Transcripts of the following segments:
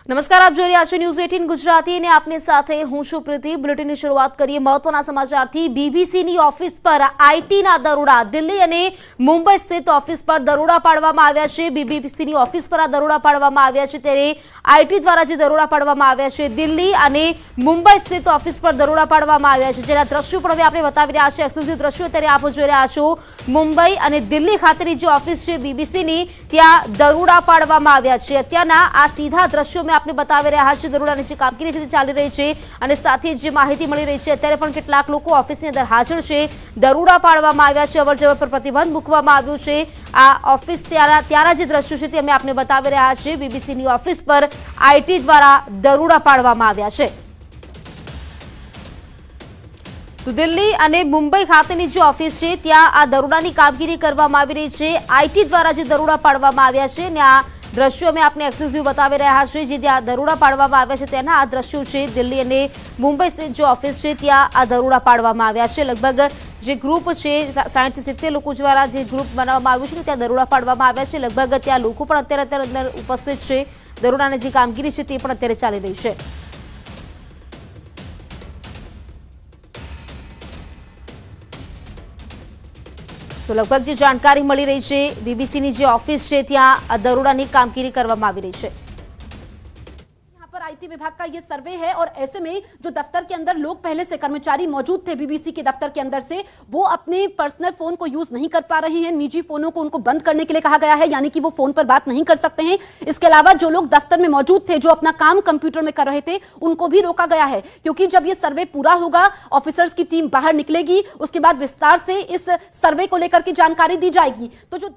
નમસ્કાર, આપ જોઈ રહ્યા છો ન્યૂઝ 18 ગુજરાતી અને આપની સાથે હું છું પ્રીતિ। બુલેટિનની શરૂઆત કરીએ મહત્વના સમાચારથી। બીબીસીની ઓફિસ પર આઈટીના દરોડા। દિલ્હી અને મુંબઈ સ્થિત ઓફિસ પર દરોડા પાડવામાં આવ્યા છે। બીબીસીની ઓફિસ પર આ દરોડા પાડવામાં આવ્યા છે, ત્યારે આઈટી દ્વારા જે દરોડા પાડવામાં આવ્યા છે દિલ્હી અને મુંબઈ સ્થિત ઓફિસ પર દરોડા પાડવામાં આવ્યા છે, જેના દ્રશ્યો પણ હવે આપણે બતાવી રહ્યા છીએ। એક્સક્લુઝિવ દ્રશ્યો ત્યારે આપ જોઈ રહ્યા છો। મુંબઈ અને દિલ્હી ખાતેની જે ઓફિસ છે બીબીસીની, ત્યાં દરોડા પાડવામાં આવ્યા છે। અત્યારના આ સીધા દ્રશ્યો आपने बतावी रह्या छे। दरोडानी जे कामगीरी छे चाली रही छे अने साथे जे माहिती मळी रही छे अत्यारे पण केटलाक लोको ऑफिसनी अंदर हाजर छे। दरोडा पाडवामां आव्या छे, अवरजवर पर प्रतिबंध मूकवामां आव्यो छे। आ ऑफिस त्यारा जे दृश्यो छे ते अमे आपने बतावी रह्या छे। बीबीसीनी ऑफिस पर आईटी द्वारा दरोडा पाडवामां आव्या छे। तो दिल्ही और मुंबई खातेनी जो ऑफिस है त्या आ दरोडानी कामगीरी करवामां आवी रही छे। आईटी द्वारा जो दरोडा पाडवामां आव्या छे ने आ दृश्यों में आपने एक्सक्लूसिव बतावी रह्या छे। जे त्यां दरोडा पाडवामां आव्या छे तेना आ दृश्यो छे। दिल्ही और मुंबई स्थित जो ऑफिस है त्या आ दरोडा पाडवामां आव्या छे। लगभग जे ग्रुप है 60 થી 70 लोको द्वारा जे ग्रुप बनाववामां आव्युं छे त्यां दरोडा पाडवामां आव्या छे। लगभग त्यां लोको पण अत्यारे अंदर उपस्थित छे। दरोडानी जे कामगीरी छे ते पण अत्यारे चाली रही छे। तो लगभग जो जानकारी मिली रही है बीबीसी जो ऑफिस है त्या दरोडानी कामगीरी करवामां आवी रही है। यहाँ पर आईटी विभाग का ये सर्वे है और ऐसे में जो दफ्तर के अंदर लोग पहले से कर्मचारी मौजूद थे बीबीसी के दफ्तर के अंदर से, वो अपने पर्सनल फोन को यूज नहीं कर पा रहे हैं। निजी फोनों को उनको बंद करने के लिए कहा गया है, यानी कि वो फोन पर बात नहीं कर सकते हैं। इसके अलावा जो लोग दफ्तर में मौजूद थे, जो अपना काम कंप्यूटर में कर रहे थे, उनको भी रोका गया है, क्योंकि जब ये सर्वे पूरा होगा ऑफिसर्स की टीम बाहर निकलेगी, उसके बाद विस्तार से इस सर्वे को लेकर के जानकारी दी जाएगी। तो जो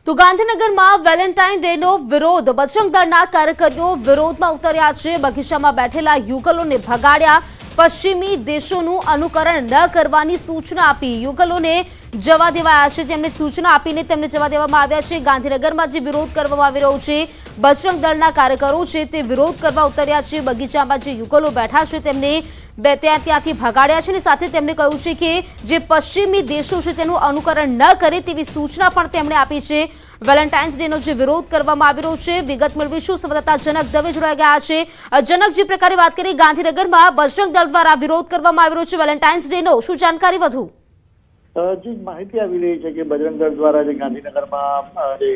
तो गांधीनगरमां वेलेंटाइन डेनो विरोध। बजरंग दळना कार्यकर्ताओ विरोधमां उतर्या छे। बगीचामां बेठेला युगलोने भगाड्या। पश्चिमी देशोनुं अनुकरण न करवानी सूचना आपी। युगलोने जवा देवाया छे, जेमने सूचना आपीने तेमने जवा देवामां आव्या छे। गांधीनगरमां जे विरोध करवामां आवी रह्यो छे, बजरंग दळना कार्यकरो छे ते विरोध करवा उतर्या छे। बगीचामां जे युगलो बैठा छे तेमने ત્યાંથી ભગાડ્યા છે અને સાથે તેમણે કહ્યું છે કે જે પશ્ચિમી દેશો છે તેનું અનુકરણ ન કરે તેવી સૂચના પણ તેમણે આપી છે। વેલેન્ટાઇન્સ ડેનો જે વિરોધ કરવામાં આવી રહ્યો છે, વિગત મેળવીશું। સંવાદદાતા જનક દવે જોડાઈ ગયા છે। જનક, જે પ્રકારે વાત કરી ગાંધીનગરમાં બજરંગ દળ દ્વારા વિરોધ કરવામાં આવી રહ્યો છે વેલેન્ટાઇન્સ ડેનો, શું जानकारी વધુ? जी माहिती આવી રહી છે કે બજરંગ દળ દ્વારા જે ગાંધીનગરમાં જે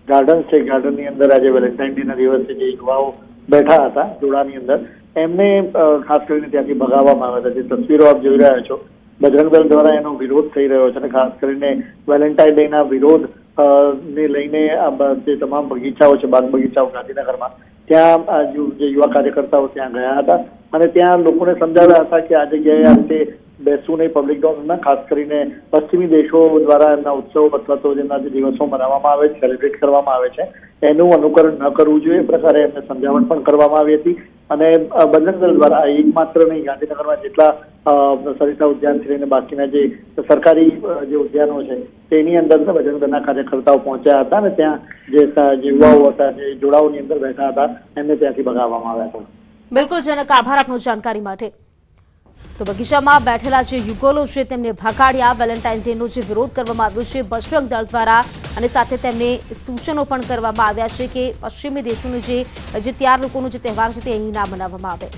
ગાર્ડન છે, ગાર્ડનની અંદર આજે વેલેન્ટાઇન ડેના દિવસે જે યુવાઓ બેઠા હતા જોડાની અંદર, એમને ખાસ કરીને ત્યાંથી ભગાવવામાં આવ્યા હતા। જે તસવીરો આપ જોઈ રહ્યા છો, બજરંગ દળ દ્વારા એનો વિરોધ થઈ રહ્યો છે અને ખાસ કરીને વેલેન્ટાઇન ડેના વિરોધ ને લઈને જે તમામ બગીચાઓ છે, બાગ બગીચાઓ ગાંધીનગરમાં, ત્યાં જે યુવા કાર્યકર્તાઓ ત્યાં ગયા હતા અને ત્યાં લોકોને સમજાવ્યા હતા કે આ જગ્યાએ આ રીતે બેસવું નહીં, પબ્લિક ડોમમાં। ખાસ કરીને પશ્ચિમી દેશો દ્વારા એમના ઉત્સવ અથવા તો જેમના જે દિવસો મનાવવામાં આવે છે, સેલિબ્રેટ કરવામાં આવે છે, એનું અનુકરણ ન કરવું જોઈએ, એ પ્રકારે એમને સમજાવટ પણ કરવામાં આવી હતી। અને બજરંગ દળ દ્વારા એકમાત્ર નહીં, ગાંધીનગરમાં જેટલા સરિતા ઉદ્યાનથી લઈને બાકીના જે સરકારી જે ઉદ્યાનો છે તેની અંદર બજરંગ દળના કાર્યકર્તાઓ પહોંચ્યા હતા અને ત્યાં જે યુવાઓ હતા, જે જોડાઓની અંદર બેઠા હતા, એમને ત્યાંથી ભગાવવામાં આવ્યા હતા। બિલકુલ જનક, આભાર આપનો જાણકારી માટે। तो बगीचामां बैठेला जे युगलो छे तेमने भगाड्या। वेलेंटाइन डेनो जे विरोध करवामां आव्यो छे बजरंग दळ द्वारा अने साथे तेमने सूचनो पण करवामां आव्या छे के पश्चिमी देशोनो जे त्यार लोकोनो जे तहेवार छे ते अहीं ना मनाववामां आवे।